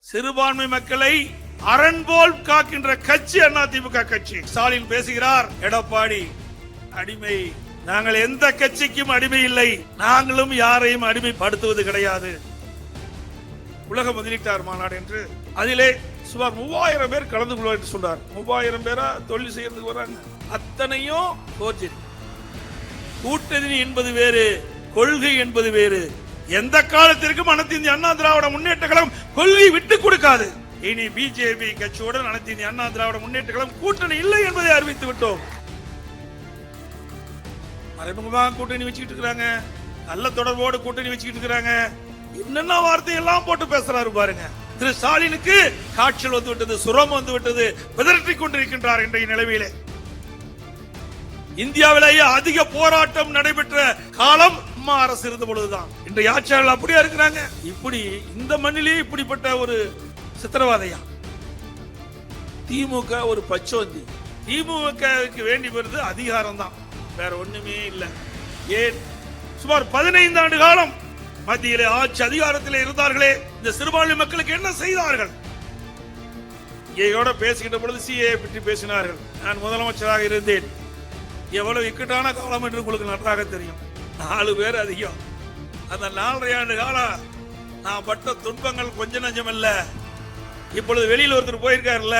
சிறுபான்மை மக்களை அரண் போல் காக்கின்ற கட்சி அதிமுக கட்சி. ஸ்டாலின் பேசுகிறார், எடப்பாடி அடிமை, நாங்கள் எந்த கட்சிக்கும் அடிமை இல்லை, நாங்களும் யாரையும் அடிமைப்படுத்துவது கிடையாது. உலக முதலீட்டாளர் மாநாடு என்று அதிலே சுமார் 3000 பேர் கலந்து கொள்வார் என்று சொன்னார். 3000 பேரா தொழில் செய்யறதுக்கு வராங்க. அத்தனையும் கூட்டணி என்பது வேறு, கொள்கை என்பது வேறு. எந்த காலத்திற்கும் அனைத்து இந்திய அண்ணா திராவிட முன்னேற்ற கழகம் கொள்கை விட்டு கொடுக்காது. இனி பிஜேபி கட்சியுடன் அனைத்து இந்திய அண்ணா திராவிட முன்னேற்ற கழகம் கூட்டணி இல்லை என்பதை அறிவித்து விட்டோம். மறைமுகமாக கூட்டணி வச்சுக்கிட்டு இருக்கிறாங்க, நல்ல தொடர்போடு கூட்டணி வச்சுக்கிட்டு இருக்கிறாங்க. என்னென்ன வார்த்தையெல்லாம் போட்டு பேசுறாரு பாருங்க. திரு ஸ்டாலினுக்கு காய்ச்சல் வந்து விட்டது, சுரம் வந்து விட்டது, பிதற்றிக் கொண்டிருக்கின்றார். இன்றைய நிலைமையிலே இந்தியாவிலேயே அதிக போராட்டம் நடைபெற்ற காலம் அம்மா அரசு இருந்த பொழுதுதான். இன்றைய ஆட்சியாளர்கள் அப்படியா இருக்கிறாங்க. இப்படி இந்த மண்ணிலேயே இப்படிப்பட்ட ஒரு சித்திரவாதையா? திமுக ஒரு பச்சோந்தி. திமுகவுக்கு வேண்டி வருது அதிகாரம் தான், வேற ஒண்ணுமே இல்லை. ஏன் சுமார் 15 ஆண்டு காலம் மத்தியிலே ஆட்சி அதிகாரத்தில் இருந்தார்களே, இந்த சிறுபான்மை மக்களுக்கு என்ன செய்தார்கள்? இங்கேயோட பேசிக்கிட்ட பொழுது சிஏ பற்றி பேசினார்கள். நான் முதலமைச்சராக இருந்தேன். எவ்வளவு இக்கட்டான காலம் என்று உங்களுக்கு நன்றாக தெரியும். 4 பேர் அதிகம். அந்த 4.5 ஆண்டு காலம் நான் பட்ட துன்பங்கள் கொஞ்சம் நஞ்சம் இல்ல. இப்பொழுது வெளியில் ஒருத்தர் போயிருக்காருல்ல,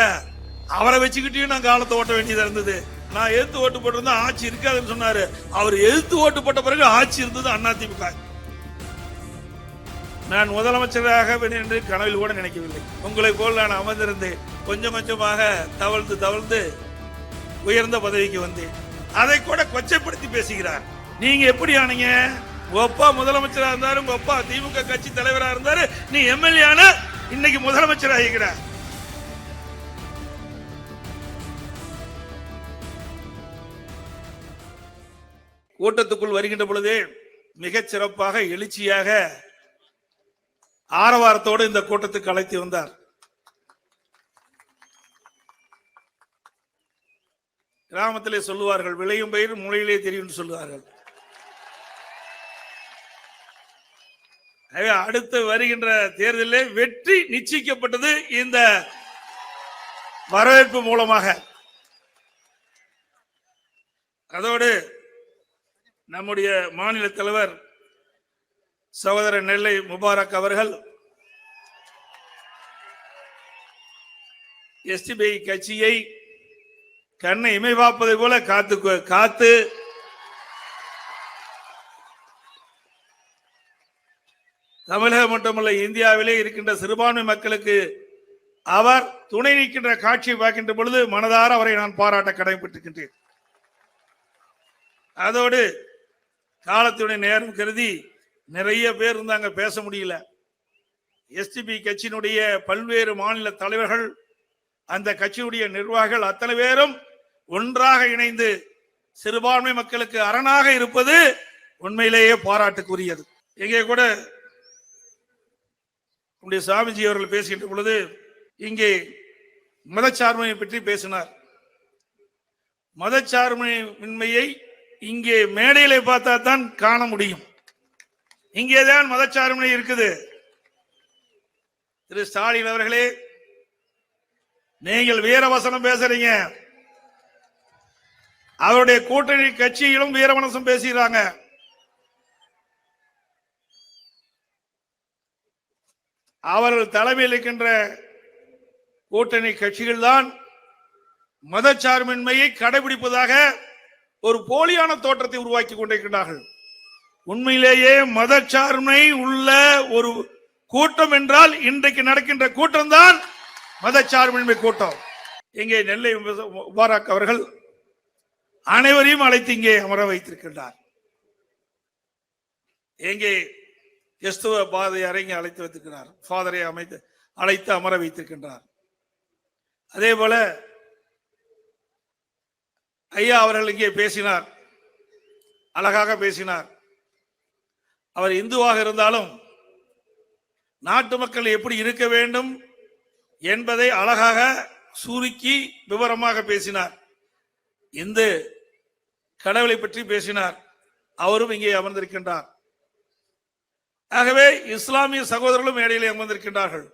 அவரை வச்சுக்கிட்டே நான் காலத்தை ஓட்ட வேண்டியதா இருந்தது. நான் எதிர்த்து ஓட்டு போட்டிருந்தா ஆட்சி இருக்காதுன்னு சொன்னாரு. அவர் எதிர்த்து ஓட்டு போட்ட பிறகு ஆட்சி இருந்தது அதிமுக. நான் முதலமைச்சராக என்று கனவில் கூட நினைக்கவில்லை. உங்களை போல் நான் அமர்ந்திருந்தேன். கொஞ்சம் கொஞ்சமாக தவழ்ந்து தவழ்ந்து உயர்ந்த பதவிக்கு வந்தேன். அதை கூட கொச்சைப்படுத்தி பேசுகிறார். நீங்க எப்படி ஆனீங்க? உங்க அப்பா முதலமைச்சரா இருந்தாரு, உங்க அப்பா திமுக கட்சி தலைவரா இருந்தாரு, நீ எம்எல்ஏ ஆன, இன்னைக்கு முதலமைச்சர் ஆகிக்கிற. கூட்டத்துக்குள் வருகின்ற பொழுதே மிகச் சிறப்பாக எழுச்சியாக ஆரவாரத்தோடு இந்த கூட்டத்துக்கு அழைத்து வந்தார். கிராமத்திலே சொல்லுவார்கள், விளையும் பயிர் மூளையிலே தெரியும் சொல்லுவார்கள். அடுத்து வருகின்ற தேர்தலில் வெற்றி நிச்சயிக்கப்பட்டது இந்த வரவேற்பு மூலமாக. அதோடு நம்முடைய மாநில தலைவர் சகோதரர் நெல்லை முபாரக் அவர்கள் எஸ்டிபி கட்சியை கண்ணை இமைவாப்பதை போல காத்து தமிழகம் மட்டுமல்ல இந்தியாவிலே இருக்கின்ற சிறுபான்மை மக்களுக்கு அவர் துணை நிற்கின்ற காட்சியை பார்க்கின்ற பொழுது மனதார அவரை நான் பாராட்ட கடமைப்பட்டிருக்கின்றேன். அதோடு காலத்துடைய நேரம் கருதி நிறைய பேர் இருந்தாங்க, பேச முடியல. எஸ்டிபி கட்சியினுடைய பல்வேறு மாநில தலைவர்கள், அந்த கட்சியுடைய நிர்வாகிகள் அத்தனை பேரும் ஒன்றாக இணைந்து சிறுபான்மை மக்களுக்கு அரணாக இருப்பது உண்மையிலேயே பாராட்டுக்குரியது. இங்கே கூட நம்முடைய சாமிஜி அவர்கள் பேசுகின்ற பொழுது இங்கே மதச்சார்பை பற்றி பேசினார். மதச்சார்பின்மையை இங்கே மேடையிலே பார்த்தா தான் காண முடியும். இங்கேதான் மதச்சார்பின்மை இருக்குது. திரு ஸ்டாலின் அவர்களே, நீங்கள் வீரவசனம் பேசுறீங்க, அவருடைய கூட்டணி கட்சியிலும் வீரவசனம் பேசுகிறாங்க. அவர்கள் தலைமையில் இருக்கின்ற கூட்டணி கட்சிகள் தான் மதச்சார்பின்மையை கடைபிடிப்பதாக ஒரு போலியான தோற்றத்தை உருவாக்கி கொண்டிருக்கிறார்கள். உண்மையிலேயே மதச்சார்பின்மை உள்ள ஒரு கூட்டம் என்றால் இன்றைக்கு நடக்கின்ற கூட்டம் தான் மதச்சார்பின்மை கூட்டம். இங்கே நெல்லை முபாரக் அவர்கள் அனைவரையும் அழைத்து இங்கே அமர வைத்திருக்கின்றார். எங்கே கிறிஸ்துவ பாதையாரை இங்கே அழைத்து வைத்திருக்கிறார், ஃபாதரை அழைத்து அமர வைத்திருக்கின்றார். அதே போல ஐயா அவர்கள் இங்கே பேசினார், அழகாக பேசினார். அவர் இந்துவாக இருந்தாலும் நாட்டு மக்கள் எப்படி இருக்க வேண்டும் என்பதை அழகாக சுருக்கி விவரமாக பேசினார். இந்து கடவுளை பற்றி பேசினார். அவரும் இங்கே அமர்ந்திருக்கின்றார். ஆகவே இஸ்லாமிய சகோதரர்களும் மேடையில் அமர்ந்திருக்கின்றார்கள்.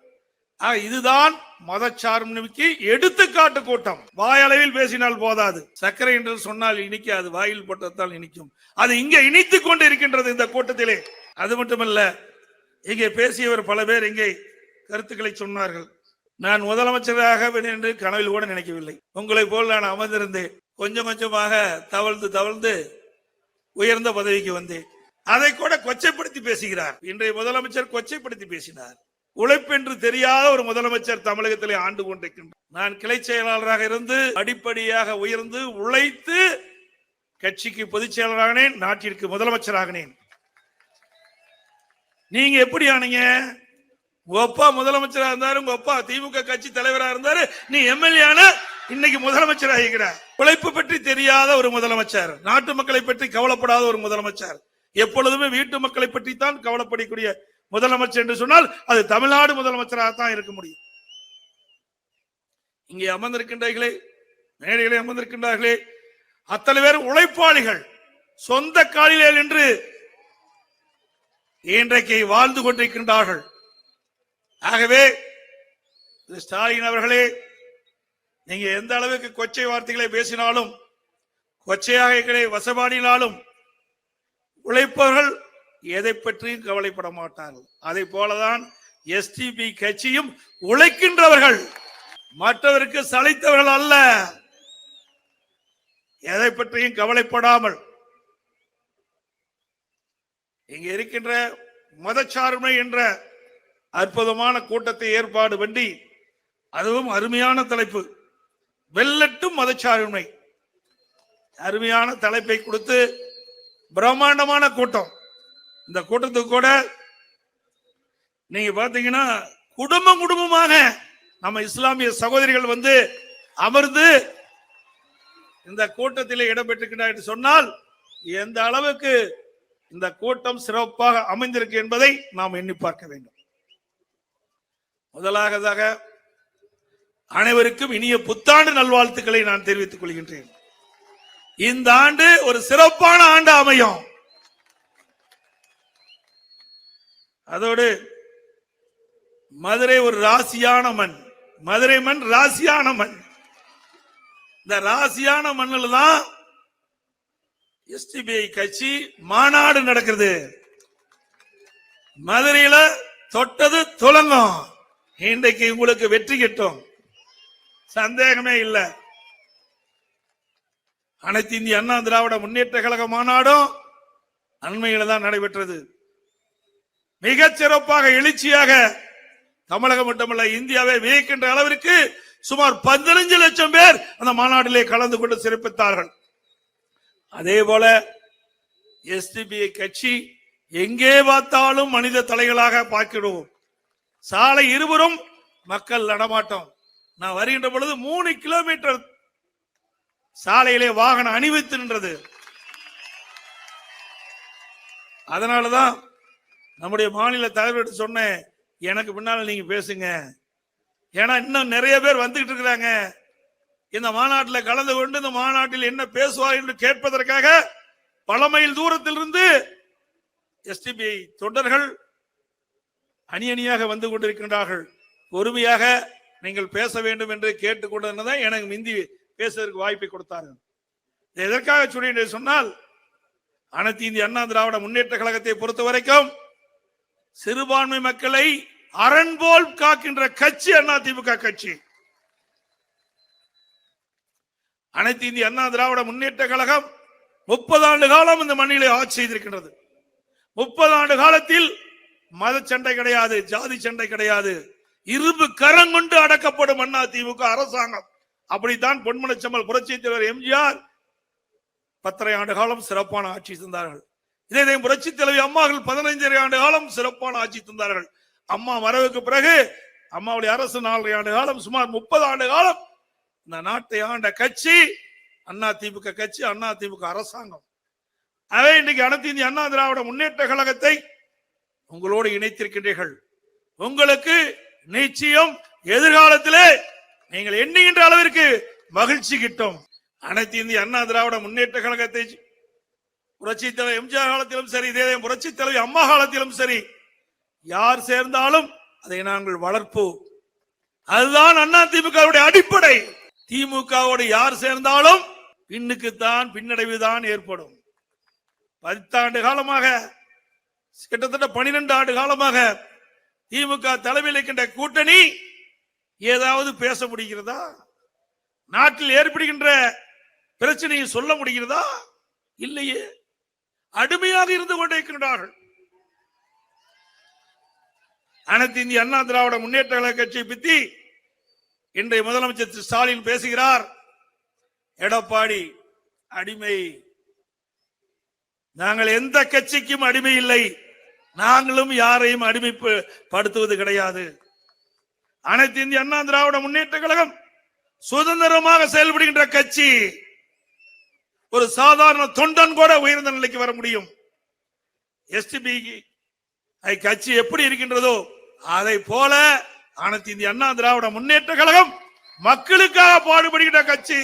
இதுதான் மதச்சார்பின்மைக்கு எடுத்துக்காட்டு கூட்டம். வாயளவில் பேசினால் போதாது, சர்க்கரை என்று சொன்னால் இனிக்காது, வாயில் போட்டதால் இனிக்கும். அது இங்கே இனித்துக் கொண்டு இருக்கின்றது இந்த கூட்டத்திலே. அது மட்டுமல்ல, இங்கே பேசியவர் பல பேர் இங்கே கருத்துக்களை சொன்னார்கள். நான் முதலமைச்சராக என்று கனவில் கூட நினைக்கவில்லை. உங்களை போல் நான் அமர்ந்திருந்தேன். கொஞ்சம் கொஞ்சமாக தவழ்ந்து தவழ்ந்து உயர்ந்த பதவிக்கு வந்தேன். அதை கூட கொச்சைப்படுத்தி பேசுகிறார். இன்றைய முதலமைச்சர் கொச்சைப்படுத்தி பேசினார். உழைப்பென்று தெரியாத ஒரு முதலமைச்சர் தமிழகத்திலே ஆண்டு கொண்டிருக்கின்றார். நான் கிளை செயலாளராக இருந்து படிப்படியாக உயர்ந்து உழைத்து கட்சிக்கு பொதுச் செயலராகினேன், நாட்டிற்கு முதலமைச்சராகினேன். நீங்க எப்படி ஆனீங்க? உங்க அப்பா முதலமைச்சரா இருந்தாரு, உங்க அப்பா திமுக கட்சி தலைவரா இருந்தாரு, நீ எம்எல்ஏ இன்னைக்கு முதலமைச்சர் ஆகிறார். உழைப்பு பற்றி தெரியாத ஒரு முதலமைச்சர், நாட்டு மக்களை பற்றி கவலைப்படாத ஒரு முதலமைச்சர், எப்பொழுதுமே வீட்டு மக்களை பற்றி தான் கவலைப்படக்கூடிய முதலமைச்சர் என்று சொன்னால் அது தமிழ்நாடு முதலமைச்சராக தான் இருக்க முடியும். இங்கே அமர்ந்திருக்கின்றீர்களே, மேடைகளே அமர்ந்திருக்கின்றார்களே, அத்தனை பேர் உழைப்பாளிகள், சொந்த காலிலே நின்று இன்றைக்கு வாழ்ந்து கொண்டிருக்கின்றார்கள். ஆகவே ஸ்டாலின் அவர்களே, நீங்க எந்த அளவுக்கு கொச்சை வார்த்தைகளை பேசினாலும், கொச்சையாக வசபாடினாலும், உழைப்பவர்கள் எதை பற்றியும் கவலைப்பட மாட்டார்கள். அதை போலதான் எஸ்டிபி கட்சியும் உழைக்கின்றவர்கள், மற்றவருக்கு சளைத்தவர்கள் அல்ல. எதை பற்றியும் கவலைப்படாமல் இங்க இருக்கின்ற மதச்சார்பை என்ற அற்புதமான கூட்டத்தை ஏற்பாடு பண்ணி, அதுவும் அருமையான தலைப்பு, வெல்லட்டும் மதச்சார்பை, அருமையான தலைப்பை கொடுத்து பிரம்மாண்டமான கூட்டம். இந்த கூட்டத்துக்கு கூட நீங்க பாத்தீங்கன்னா குடும்பம் குடும்பமாக நம்ம இஸ்லாமிய சகோதரிகள் வந்து அமர்ந்து இந்த கூட்டத்தில் இடம்பெற்றிருக்கிறார் சொன்னால் எந்த அளவுக்கு இந்த கூட்டம் சிறப்பாக அமைந்திருக்கு என்பதை நாம் எண்ணி பார்க்க வேண்டும். முதலாவதாக அனைவருக்கும் இனிய புத்தாண்டு நல்வாழ்த்துக்களை நான் தெரிவித்துக் கொள்கின்றேன். இந்த ஆண்டு ஒரு சிறப்பான ஆண்டு அமையும். அதோடு மதுரை ஒரு ராசியான மண், மதுரை மண் ராசியான மண். இந்த ராசியான மண்ணில் தான் எஸ்டிபிஐ கட்சி மாநாடு நடக்கிறது. மதுரையில தொட்டது துலங்கும். இன்றைக்கு உங்களுக்கு வெற்றி கிட்டும், சந்தேகமே இல்லை. அனைத்து இந்திய அண்ணா திராவிட முன்னேற்ற கழக மாநாடும் அண்மையில தான் நடைபெற்றது. மிகச் சிறப்பாக எழுச்சியாக தமிழகம் மட்டுமல்ல இந்தியாவை வியக்கின்ற அளவிற்கு சுமார் 15 லட்சம் பேர் அந்த மாநாட்டிலே கலந்து கொண்டு சிறப்பித்தார்கள். அதே போல எஸ்டிபிஐ கட்சி எங்கே பார்த்தாலும் மனித தலைகளாக பார்க்கிறோம். சாலை இருவரும் மக்கள் நடமாட்டம். நான் வருகின்ற பொழுது 3 கிலோமீட்டர் சாலையிலே வாகனம் அணிவித்து நின்றது. அதனாலதான் நம்முடைய மாநில தலைவர் சொன்னேன், எனக்கு பின்னால நீங்க பேசுங்க, ஏன்னா இன்னும் நிறைய பேர் வந்துகிட்டு இருக்கிறாங்க. இந்த மாநாட்டில் கலந்து கொண்டு இந்த மாநாட்டில் என்ன பேசுவார் என்று கேட்பதற்காக பல மைல் தூரத்தில் இருந்து எஸ்டிபிஐ தொண்டர்கள் அணி அணியாக வந்து கொண்டிருக்கின்றார்கள். பொறுமையாக நீங்கள் பேச வேண்டும் என்று கேட்டுக்கொண்டதான் எனக்கு மிந்தி பேசுவதற்கு வாய்ப்பை கொடுத்தார்கள். எதற்காக சொல்லி சொன்னால், அனைத்து இந்திய அண்ணா திராவிட முன்னேற்ற கழகத்தை பொறுத்த வரைக்கும் சிறுபான்மை மக்களை அரண் போல் காக்கின்ற கட்சி அதிமுக கட்சி. அனைத்து இந்திய அண்ணா திராவிட முன்னேற்ற கழகம் 30 ஆண்டு காலம் இந்த மண்ணிலே ஆட்சி செய்திருக்கின்றது. 30 ஆண்டு காலத்தில் மத சண்டை கிடையாது, ஜாதி சண்டை கிடையாது, இரும்பு கரம் கொண்டு அடக்கப்படும் அதிமுக அரசாங்கம். அப்படித்தான் பொன்மனச்செம்மல் புரட்சித் தலைவர் எம்ஜிஆர் 10 ஆண்டு காலம் சிறப்பான ஆட்சி தந்தார்கள். இதே புரட்சி தலைவி அம்மார்கள் 15 ஆண்டு காலம் சிறப்பான ஆட்சி தந்தார்கள். அம்மா மறைவுக்கு பிறகு அம்மாவுடைய அரசு 4 ஆண்டு காலம், சுமார் 30 ஆண்டு காலம் இந்த நாட்டை ஆண்ட கட்சி அதிமுக கட்சி, அதிமுக அரசாங்கம். அவை இன்றைக்கு அனைத்து இந்திய அண்ணா திராவிட முன்னேற்ற கழகத்தை உங்களோடு இணைத்திருக்கின்றீர்கள். உங்களுக்கு நிச்சயம் எதிர்காலத்திலே நீங்கள் எண்ணுகின்ற அளவிற்கு மகிழ்ச்சி கிட்டும். அனைத்து இந்திய அண்ணா திராவிட முன்னேற்ற கழகத்தை புரட்சி தலைவர் எம்ஜிஆர் காலத்திலும் சரி, இதே புரட்சி தலைவி அம்மா காலத்திலும் சரி, யார் சேர்ந்தாலும் அதை நாங்கள் வளர்ப்போம். அதுதான் அதிமுகவுடைய அடிப்படை. திமுகவோடு யார் சேர்ந்தாலும் பின்னுக்குத்தான் பின்னடைவுதான் ஏற்படும். 10 ஆண்டு காலமாக, கிட்டத்தட்ட 12 ஆண்டு காலமாக திமுக தலைமையில் இருக்கின்ற கூட்டணி ஏதாவது பேச முடிகிறதா? நாட்டில் ஏற்படுகின்ற பிரச்சனையை சொல்ல முடிகிறதா? இல்லையே. அடிமையாக இருந்து கொண்டிருக்கின்றார்கள். அனைத்து இந்திய அண்ணா திராவிட முன்னேற்ற கழக கட்சியை பற்றி இன்றைய முதலமைச்சர் திரு ஸ்டாலின் பேசுகிறார். எடப்பாடி அடிமை. நாங்கள் எந்த கட்சிக்கும் அடிமை இல்லை, நாங்களும் யாரையும் அடிமைப்படுத்துவது கிடையாது. அனைத்து இந்திய அண்ணா திராவிட முன்னேற்ற கழகம் சுதந்திரமாக செயல்படுகின்ற கட்சி. ஒரு சாதாரண தொண்டன் கூட உயர்ந்த நிலைக்கு வர முடியும். எஸ்டிபி கட்சி எப்படி இருக்கின்றதோ அதை போல அனைத்து இந்திய அண்ணா திராவிட முன்னேற்ற கழகம் மக்களுக்காக பாடுபடுகின்ற கட்சி.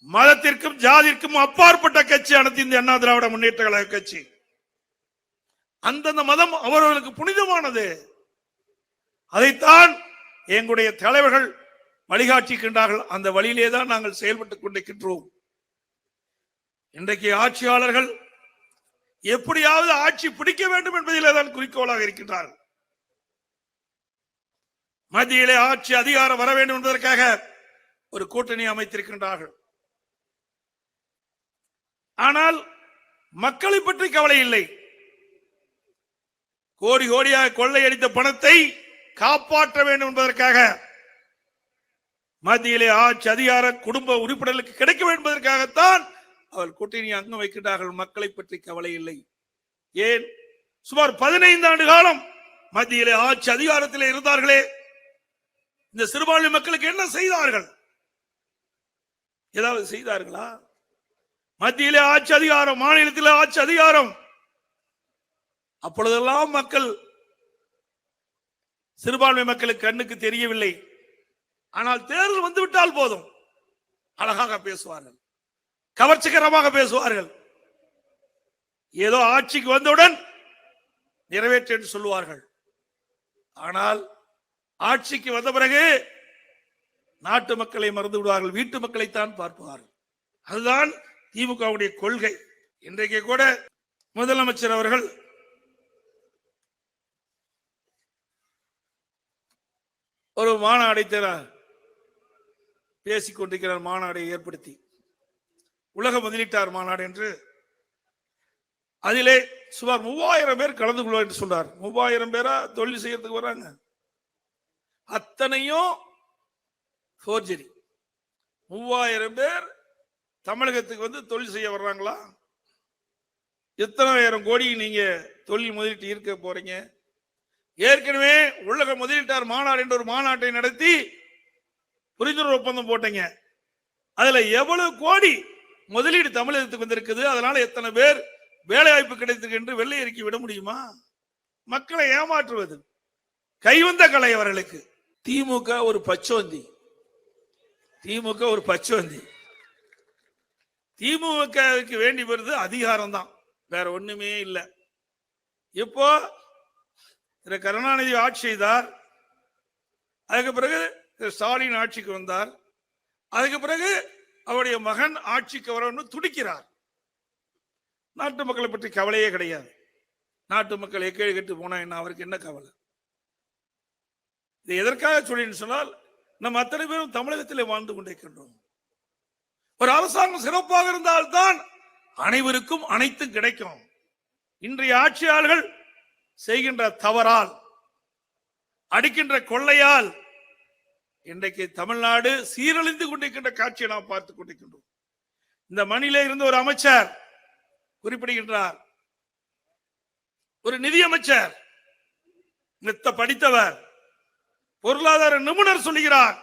மதத்திற்கும் ஜாதிற்கும் அப்பாற்பட்ட கட்சி அனைத்து இந்திய அண்ணா திராவிட முன்னேற்ற கழக கட்சி. அந்தந்த மதம் அவர்களுக்கு புனிதமானது. அதைத்தான் எங்களுடைய தலைவர்கள் வழிகாட்டுகின்றார்கள். அந்த வழியிலே தான் நாங்கள் செயல்பட்டுக் கொண்டிருக்கின்றோம். இன்றைக்கு ஆட்சியாளர்கள் எப்படியாவது ஆட்சி பிடிக்க வேண்டும் என்பதிலே தான் குறிக்கோளாக இருக்கின்றார்கள். மத்தியிலே ஆட்சி அதிகாரம் வர வேண்டும் என்பதற்காக ஒரு கூட்டணி அமைத்திருக்கின்றார்கள். ஆனால் மக்களை பற்றி கவலை இல்லை. கோடி கோடியாக கொள்ளையடித்த பணத்தை காப்பாற்ற வேண்டும் என்பதற்காக மத்தியிலே ஆட்சி அதிகார குடும்ப உறுப்பினர்களுக்கு கிடைக்க வேண்டும் என்பதற்காகத்தான் அவர் கூட்டணி அங்கம் வைக்கின்றார்கள். மக்களை பற்றி கவலை இல்லை. ஏன்? சுமார் 15 ஆண்டு காலம் மத்தியிலே ஆட்சி அதிகாரத்தில் இருந்தார்களே, இந்த சிறுபான்மை மக்களுக்கு என்ன செய்தார்கள்? ஏதாவது செய்தார்களா? மத்தியிலே ஆட்சி அதிகாரம், மாநிலத்தில் ஆட்சி அதிகாரம். அப்பொழுதெல்லாம் மக்கள், சிறுபான்மை மக்களுக்கு கண்ணுக்கு தெரியவில்லை. ஆனால் தேர்தல் வந்துவிட்டால் போதும், அழகாக பேசுவார்கள், கவர்ச்சிகரமாக பேசுவார்கள். ஏதோ ஆட்சிக்கு வந்தவுடன் நிறைவேற்ற என்று சொல்லுவார்கள். ஆனால் ஆட்சிக்கு வந்த பிறகு நாட்டு மக்களை மறந்து விடுவார்கள், வீட்டு மக்களைத்தான் பார்ப்பார்கள். அதுதான் திமுகவுடைய கொள்கை. இன்றைக்கு கூட முதலமைச்சர் அவர்கள் ஒரு மாநாடை பேசிக் கொண்டிருக்கிறார். மாநாடை ஏற்படுத்தி உலக முதலீட்டாளர் மாநாடு என்று, அதிலே சுமார் 3000 பேர் கலந்து கொள்வார் என்று சொன்னார். 3000 பேரா தொழில் செய்யறதுக்கு வராங்க. அத்தனையும் போர்ஜரி. 3000 பேர் தமிழகத்துக்கு வந்து தொழில் செய்ய வர்றாங்களா? எத்தனை ஆயிரம் கோடி நீங்க தொழில் முதலீட்டு ஈர்க்க போறீங்க? ஏற்கனவே உலக முதலீட்டாளர் மாநாடு என்ற ஒரு மாநாட்டை நடத்தி புரிந்துணர்வு ஒப்பந்தம் போட்டீங்க. அதுல எவ்வளவு கோடி முதலீடு தமிழகத்துக்கு வந்திருக்குது, அதனால எத்தனை பேர் வேலை வாய்ப்பு கிடைத்தது என்று வெள்ளை அறிக்கை விட முடியுமா? மக்களை ஏமாற்றுவது கைவந்த கலை அவர்களுக்கு. திமுக ஒரு பச்சோந்தி. திமுக ஒரு பச்சோந்தி. திமுகவுக்கு வேண்டி வருது அதிகாரம் தான், வேற ஒண்ணுமே இல்லை. இப்போ திரு கருணாநிதி ஆட்சி செய்தார். அதுக்கு பிறகு திரு ஸ்டாலின் ஆட்சிக்கு வந்தார். அதுக்கு பிறகு அவருடைய மகன் ஆட்சிக்கு வரணும்னு துடிக்கிறார். நாட்டு மக்களை பற்றி கவலையே கிடையாது. நாட்டு மக்கள் எக்கேடு கெட்டு போனா என்ன, அவருக்கு என்ன கவலை? இது எதற்காக சொல்லின்னு சொன்னால், நம்ம அத்தனை பேரும் தமிழகத்திலே வாழ்ந்து கொண்டிருக்கின்றோம். ஒரு அரசாங்கம் சிறப்பாக இருந்தால்தான் அனைவருக்கும் அனைத்தும் கிடைக்கும். இன்றைய ஆட்சியாளர்கள் செய்கின்ற தவறால், அடிக்கின்ற கொள்ளையால் இன்றைக்கு தமிழ்நாடு சீரழிந்து கொண்டிருக்கின்ற காட்சியை நாம் பார்த்துக் கொண்டிருக்கின்றோம். இந்த மண்ணிலே இருந்து ஒரு அமைச்சர் குறிப்பிடுகின்றார், ஒரு நிதியமைச்சர், நித்த படித்தவர், பொருளாதார நிபுணர் சொல்லுகிறார்.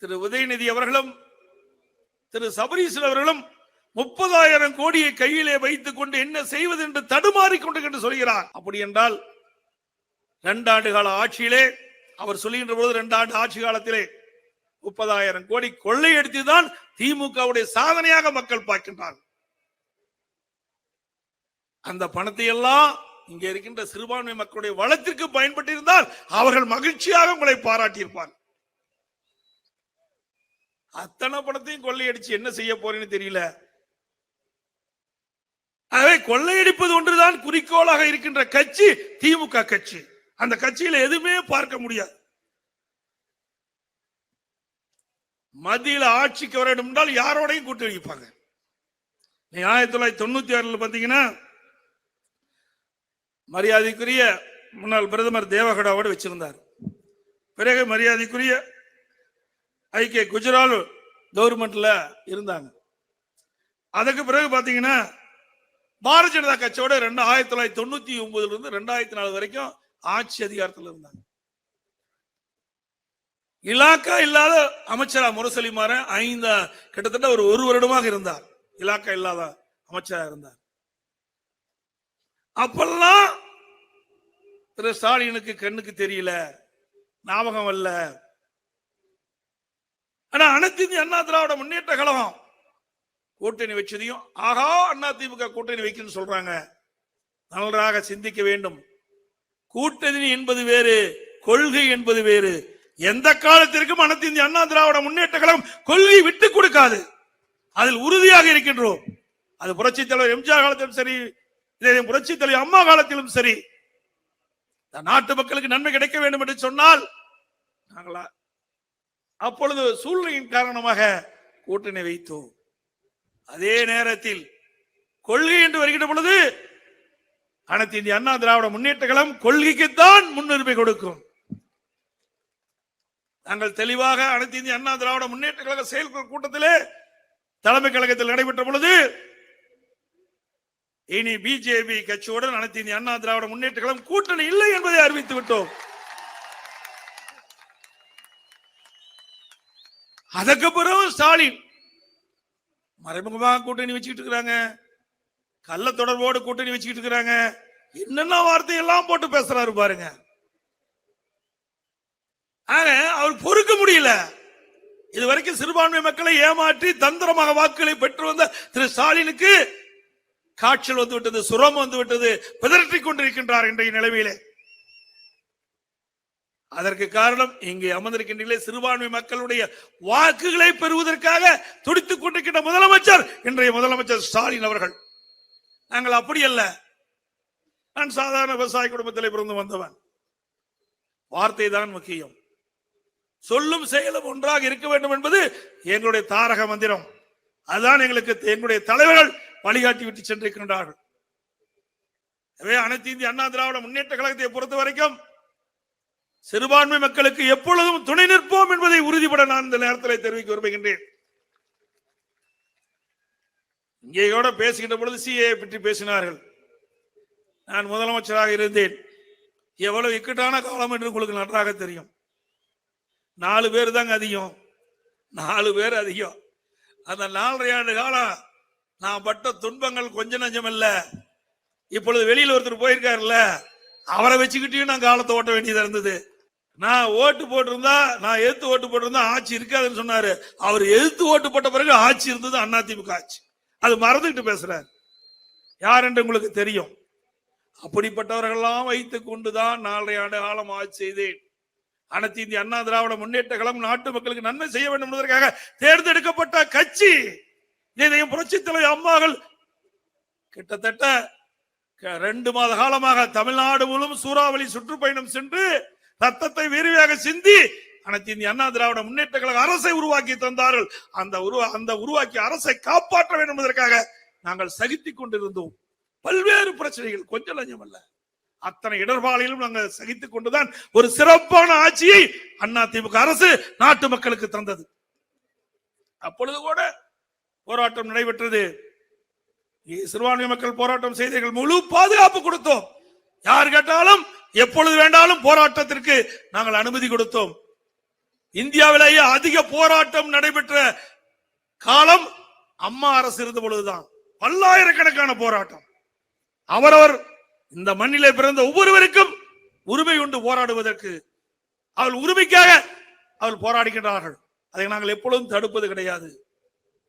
திரு உதயநிதி அவர்களும் திரு சபரீசன் அவர்களும் 30,000 கோடியை கையிலே வைத்துக் கொண்டு என்ன செய்வது என்று தடுமாறிக்கொண்டு சொல்கிறார். அப்படி என்றால் 2 ஆண்டு கால ஆட்சியிலே, அவர் சொல்லுகின்ற போது 2 ஆண்டு ஆட்சி காலத்திலே 30,000 கோடி கொள்ளையடித்துதான் திமுகவுடைய சாதனையாக மக்கள் பார்க்கின்றார். அந்த பணத்தை எல்லாம் இங்கே இருக்கின்ற சிறுபான்மை மக்களுடைய வளத்திற்கு பயன்பட்டிருந்தால் அவர்கள் மகிழ்ச்சியாக உங்களை பாராட்டியிருப்பார். அத்தனை பணத்தையும் கொள்ளையடிச்சு என்ன செய்ய போறேன்னு தெரியல. ஆகவே கொள்ளையடிப்பது ஒன்றுதான் குறிக்கோளாக இருக்கின்ற கட்சி திமுக கட்சி. அந்த கட்சியில எதுவுமே பார்க்க முடியாது. மத்தியில் ஆட்சிக்கு வர வேண்டும் என்றால் யாரோடையும் கூட்டணி வைப்பாங்க. 1996 பாத்தீங்கன்னா மரியாதைக்குரிய முன்னாள் பிரதமர் தேவகவுடாவோடு வச்சிருந்தார். பிறகு மரியாதைக்குரிய ஐக்கிய குஜரால் கவர்மெண்ட்ல இருந்தாங்க. அதுக்கு பிறகு பாத்தீங்கன்னா பாரதிய ஜனதா கட்சியோட 1999 இருந்து 2004 வரைக்கும் ஆட்சி அதிகாரத்தில் இருந்தாங்க. இலாக்கா இல்லாத அமைச்சரா முரசொலி மாறன் கிட்டத்தட்ட ஒரு வருடமாக இருந்தார். இலாக்கா இல்லாத அமைச்சராக இருந்தார். அப்பெல்லாம் திரு ஸ்டாலினுக்கு கண்ணுக்கு தெரியல, ஞாபகம் அல்ல. ஆனா அனைத்து இந்திய அண்ணா திராவிட முன்னேற்ற கழகம் கூட்டணி வச்சதையும் ஆகா அண்ணா திமுக கூட்டணி வைக்கணும்னு சொல்றாங்க. நன்றாக சிந்திக்க வேண்டும். கூட்டணி என்பது வேறு, கொள்கை என்பது வேறு. எந்த காலத்திற்கும் அனைத்து இந்திய அண்ணா திராவிட முன்னேற்ற கழகம் கொள்கை விட்டு கொடுக்காது. அதில் உறுதியாக இருக்கின்றோம். அது புரட்சித் தலைவர் எம்ஜிஆர் காலத்திலும் சரி, புரட்சித் தலைவர் அம்மா காலத்திலும் சரி. நாட்டு மக்களுக்கு நன்மை கிடைக்க வேண்டும் என்று சொன்னால் நாங்களா அப்பொழுது சூழ்நிலையின் காரணமாக கூட்டணி வைத்தோம். அதே நேரத்தில் கொள்கை என்று வருகின்ற பொழுது அனைத்து இந்திய அண்ணா திராவிட முன்னேற்ற கழகம் கொள்கைக்குத்தான் முன்னுரிமை கொடுக்கும். நாங்கள் தெளிவாக அனைத்து இந்திய அண்ணா திராவிட முன்னேற்ற கழக செயற்குழு கூட்டத்திலே தலைமை கழகத்தில் நடைபெற்ற பொழுது இனி பிஜேபி கட்சியுடன் அனைத்து இந்திய அண்ணா திராவிட முன்னேற்ற கழகம் கூட்டணி இல்லை என்பதை அறிவித்து விட்டோம். அதற்கு பிறகு ஸ்டாலின் மறைமுகமாக கூட்டணி வச்சுக்கிட்டு இருக்கிறாங்க, கள்ள தொடர்போடு கூட்டணி வச்சுக்கிட்டு இருக்கிறாங்க. என்னென்ன வார்த்தை எல்லாம் போட்டு பேசுறாரு பாருங்க. அவர் பொறுக்க முடியல. இதுவரைக்கும் சிறுபான்மை மக்களை ஏமாற்றி தந்திரமாக வாக்குகளை பெற்று வந்த திரு ஸ்டாலினுக்கு காய்ச்சல் வந்து விட்டது, சுரம் வந்து விட்டது, பிதற்றிக் கொண்டிருக்கின்றார் இன்றைய நிலைமையிலே. அதற்கு காரணம் இங்கே அமர்ந்திருக்கின்ற சிறுபான்மை மக்களுடைய வாக்குகளை பெறுவதற்காக துடித்துக் கொண்டிருக்கின்ற முதலமைச்சர் இன்றைய முதலமைச்சர் ஸ்டாலின் அவர்கள். நாங்கள் அப்படி அல்ல. நான் சாதாரண விவசாய குடும்பத்தில் பிறந்து வந்தவன். வார்த்தை தான் முக்கியம். சொல்லும் செயலும் ஒன்றாக இருக்க வேண்டும் என்பது எங்களுடைய தாரக மந்திரம். அதுதான் எங்களுக்கு எங்களுடைய தலைவர்கள் வழிகாட்டி விட்டு சென்றிருக்கின்றார்கள். அனைத்து இந்திய அண்ணா திராவிட முன்னேற்ற கழகத்தை பொறுத்த வரைக்கும் சிறுபான்மை மக்களுக்கு எப்பொழுதும் துணை நிற்போம் என்பதை உறுதிபட நான் இந்த நேரத்தில் தெரிவிக்க விரும்புகின்றேன். இங்கே கூட பேசுகின்ற பொழுது சிஏ பற்றி பேசினார்கள். நான் முதலமைச்சராக இருந்தேன். எவ்வளவு இக்கட்டான காலம் என்று உங்களுக்கு நன்றாக தெரியும். 4 பேர் தாங்க அதிகம், 4 பேர் அதிகம். அந்த 4.5 ஆண்டு காலம் நான் பட்ட துன்பங்கள் கொஞ்ச நஞ்சம் இல்ல. இப்பொழுது வெளியில் ஒருத்தர் போயிருக்காருல்ல, அவரை வச்சுக்கிட்டே நான் காலத்தை ஓட்ட வேண்டியதா இருந்தது. நான் ஓட்டு போட்டிருந்தா, நான் எதிர்த்து ஓட்டு போட்டிருந்தா ஆட்சி இருக்காதுன்னு சொன்னாரு. அவர் எதிர்த்து ஓட்டு போட்ட பிறகு ஆட்சி இருந்தது அதிமுக ஆட்சி. அது மறந்துகிட்டு பேசுறாரு. யார் என்று உங்களுக்கு தெரியும். அப்படிப்பட்டவர்களெல்லாம் வைத்துக் கொண்டுதான் 4.5 ஆண்டு காலம் ஆட்சி செய்தேன். அனைத்து இந்திய அண்ணா திராவிட முன்னேற்ற கழகம் நாட்டு மக்களுக்கு நன்மை செய்ய வேண்டும் என்பதற்காக தேர்ந்தெடுக்கப்பட்ட கட்சி. இதையும் புரட்சித் தலைவர் அம்மாக்கள் கிட்டத்தட்ட 2 மாத காலமாக தமிழ்நாடு முழுவதும் சூறாவளி சுற்றுப்பயணம் சென்று ரத்தத்தை விரிவாக சிந்தி அனைத்து இந்திய அண்ணா திராவிட முன்னேற்ற கழக அரசை உருவாக்கி தந்தார்கள். அந்த உருவாக்கிய அரசை காப்பாற்ற வேண்டும் என்பதற்காக நாங்கள் சகித்துக் கொண்டிருந்தோம். பல்வேறு பிரச்சனைகள், கொஞ்சம் லஞ்சம் அல்ல, அத்தனை இடர்பாடுகளிலும் நாங்கள் சகித்துக் கொண்டுதான் ஒரு சிறப்பான ஆட்சியை அதிமுக அரசு நாட்டு மக்களுக்கு தந்தது. அப்பொழுது கூட போராட்டம் நடைபெற்றது. சிறுபான்மை மக்கள் போராட்டம் செய்தீர்கள், முழு பாதுகாப்பு கொடுத்தோம். யார் கேட்டாலும் எப்பொழுது வேண்டாலும் போராட்டத்திற்கு நாங்கள் அனுமதி கொடுத்தோம். இந்தியாவிலேயே அதிக போராட்டம் நடைபெற்ற காலம் அம்மா அரசு இருந்த பொழுதுதான். பல்லாயிரக்கணக்கான போராட்டம். அவரவர் இந்த மண்ணிலே பிறந்த ஒவ்வொருவருக்கும் உரிமை உண்டு போராடுவதற்கு. அவள் உரிமைக்காக அவள் போராடுகின்றார்கள். அதை நாங்கள் எப்பொழுதும் தடுப்பது கிடையாது.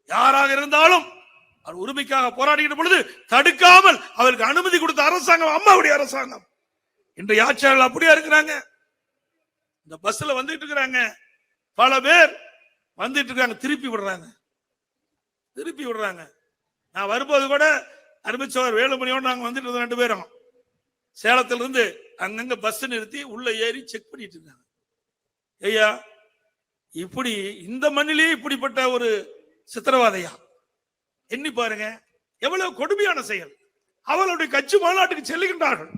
யாராக இருந்தாலும் அவர் உரிமைக்காக போராடுகின்ற பொழுது தடுக்காமல் அவருக்கு அனுமதி கொடுத்த அரசாங்கம் அம்மாவுடைய அரசாங்கம். இன்றைய ஆட்சியாளர்கள் அப்படியே இருக்கிறாங்க. இந்த பஸ்ல வந்துட்டு இருக்கிறாங்க, பல பேர் வந்துட்டு இருக்காங்க, திருப்பி விடுறாங்க. நான் வரும்போது கூட அருமைச்சவர் வேலுமணியோடு நாங்க வந்துட்டு இருந்தோம், 2 பேரும் சேலத்துல இருந்து அங்கங்க பஸ் நிறுத்தி உள்ள ஏறி செக் பண்ணிட்டு இருக்காங்க. ஐயா, இப்படி இந்த மண்ணிலே இப்படிப்பட்ட ஒரு சித்திரவாதையா? எண்ணி பாருங்க, எவ்வளவு கொடுமையான செயல். அவர்களுடைய கட்சி மாநாட்டுக்கு செல்லுகின்றார்கள்,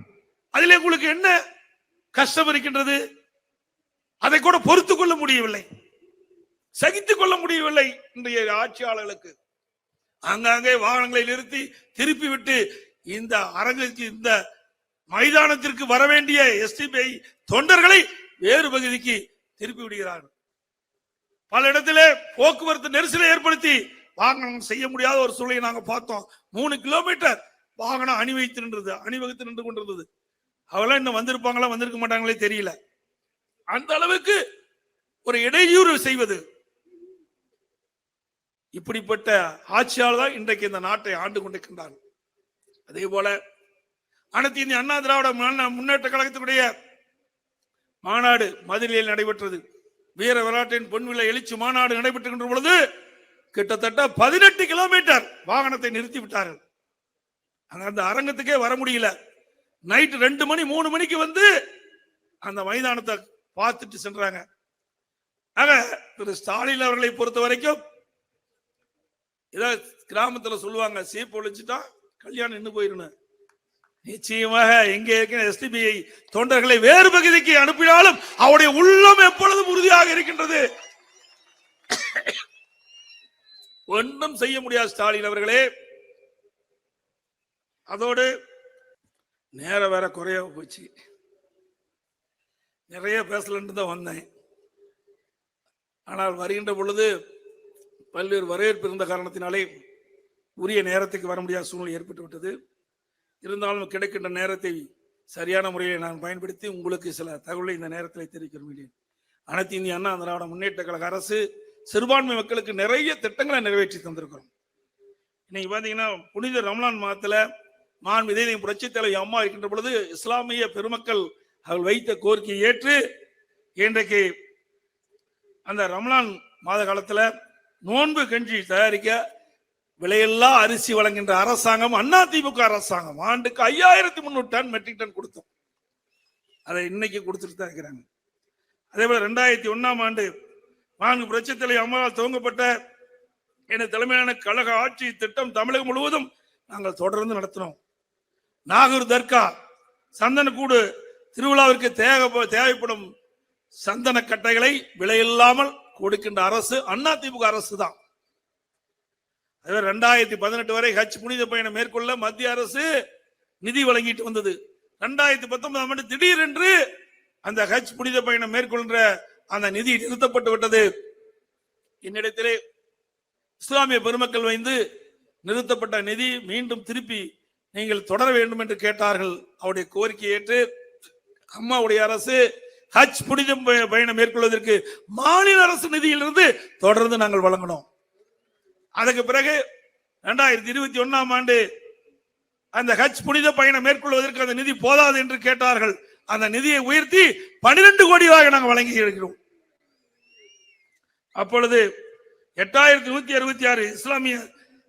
அதிலே உங்களுக்கு என்ன கஷ்டம் இருக்கின்றது? அதை கூட பொறுத்துக் கொள்ள முடியவில்லை, சகித்துக் கொள்ள முடியவில்லை. இன்றைய ஆட்சியாளர்களுக்கு அங்கங்கே வாகனங்களை நிறுத்தி திருப்பி விட்டு இந்த அரங்குக்கு, இந்த மைதானத்திற்கு வர வேண்டிய எஸ்டிபிஐ தொண்டர்களை வேறு பகுதிக்கு திருப்பி விடுகிறார்கள். பல இடத்திலே போக்குவரத்து நெரிசலை ஏற்படுத்தி வாகனம் செய்ய முடியாத ஒரு சூழலை நாங்க பார்த்தோம். 3 கிலோமீட்டர் வாகனம் அணிவகுத்து நின்று கொண்டிருந்தது. அவெல்லாம் இன்னும் வந்திருப்பாங்களா வந்திருக்க மாட்டாங்களே தெரியல. அந்த அளவுக்கு ஒரு இடையூறு செய்வது. இப்படிப்பட்ட ஆட்சியாளர் தான் இன்றைக்கு இந்த நாட்டை ஆண்டு கொண்டிருக்கின்றார். அதே போல அனைத்து இந்திய அண்ணா திராவிட முன்னேற்ற கழகத்தினுடைய மாநாடு மதுரையில் நடைபெற்றது. வீர விளையாட்டின் பொன்விலை எழுச்சி மாநாடு நடைபெற்றுகின்ற பொழுது கிட்டத்தட்ட 18 கிலோமீட்டர் வாகனத்தை நிறுத்தி விட்டார்கள். அந்த அரங்கத்துக்கே வர முடியல. நைட் 2 மணி 3 மணிக்கு வந்து அந்த மைதானத்தை பார்த்துட்டு சென்றாங்க. ஆக திரு ஸ்டாலின் அவர்களை பொறுத்த வரைக்கும் கிராமத்துல சொல்லுவாங்க, சீப்பு ஒழிச்சுட்டா கல்யாணம் நின்று போயிடணும். நிச்சயமாக எங்கே இருக்கிற எஸ்டிபிஐ தொண்டர்களை வேறு பகுதிக்கு அனுப்பினாலும் அவருடைய உள்ளம் எப்பொழுதும் உறுதியாக இருக்கின்றது. ஒன்றும் செய்ய முடியாது ஸ்டாலின் அவர்களே. அதோடு நேரம் வேற குறைய போச்சு, நிறைய பேசலன்னு தான் வந்தேன். ஆனால் வருகின்ற பொழுது பல்வேறு வரவேற்பு இருந்த காரணத்தினாலே உரிய நேரத்துக்கு வர முடியாத சூழ்நிலை ஏற்பட்டு விட்டது. இருந்தாலும் கிடைக்கின்ற நேரத்தை சரியான முறையில் நான் பயன்படுத்தி உங்களுக்கு சில தகவலை இந்த நேரத்தில் தெரிவிக்க விரும்புகிறேன். அனைத்து இந்திய அண்ணா திராவிட முன்னேற்ற கழக அரசு சிறுபான்மை மக்களுக்கு நிறைய திட்டங்களை நிறைவேற்றி தந்திருக்கிறோம். இன்னைக்கு பாத்தீங்கன்னா புனித ரமலான் மாதத்துல நான் இதயம் புரட்சி தலைவி அம்மா இருக்கின்ற பொழுது இஸ்லாமிய பெருமக்கள் அவர்கள் வைத்த கோரிக்கையை ஏற்று இன்றைக்கு அந்த ரமலான் மாத காலத்துல நோன்பு கஞ்சி தயாரிக்க விலையில்லா அரிசி வழங்குகின்ற அரசாங்கம் அதிமுக அரசாங்கம். ஆண்டுக்கு 5300 டன் மெட்ரிக் டன் கொடுத்தோம். அதை இன்னைக்கு கொடுத்துட்டு தான் இருக்கிறாங்க. அதே போல 2001ஆம் ஆண்டு நான்கு புரட்சி தலைவர் அம்மாவால் துவங்கப்பட்ட என தலைமையிலான கழக ஆட்சி திட்டம் தமிழகம் முழுவதும் நாங்கள் தொடர்ந்து நடத்தினோம். நாகூர் தர்கா சந்தனக்கூடு திருவிழாவிற்கு தேவைப்படும் சந்தன கட்டைகளை விலையில்லாமல் கொடுக்கின்ற அரசு அதிமுக அரசு தான். 2018 வரை ஹஜ் புனித பயணம் மேற்கொள்ள மத்திய அரசு நிதி வழங்கிட்டு வந்தது. 2019ஆம் ஆண்டு திடீரென்று அந்த ஹஜ் புனித பயணம் மேற்கொள்கின்ற அந்த நிதி நிறுத்தப்பட்டு விட்டது. என்னிடத்திலே இஸ்லாமிய பெருமக்கள் வைந்து நிறுத்தப்பட்ட நிதி மீண்டும் திருப்பி நீங்கள் தொடர வேண்டும் என்று கேட்டார்கள். அவருடைய கோரிக்கை ஏற்று அம்மாவுடைய அரசு ஹஜ் புனித பயணம் மேற்கொள்வதற்கு மாநில அரசு நிதியிலிருந்து தொடர்ந்து நாங்கள் வழங்கினோம். அதுக்கு பிறகு 2021ஆம் ஆண்டு அந்த ஹஜ் புனித பயணம் மேற்கொள்வதற்கு அந்த நிதி போதாது என்று கேட்டார்கள். அந்த நிதியை உயர்த்தி 12 கோடி ரூபாய் நாங்கள் வழங்கி இருக்கிறோம். அப்பொழுது 8166 இஸ்லாமிய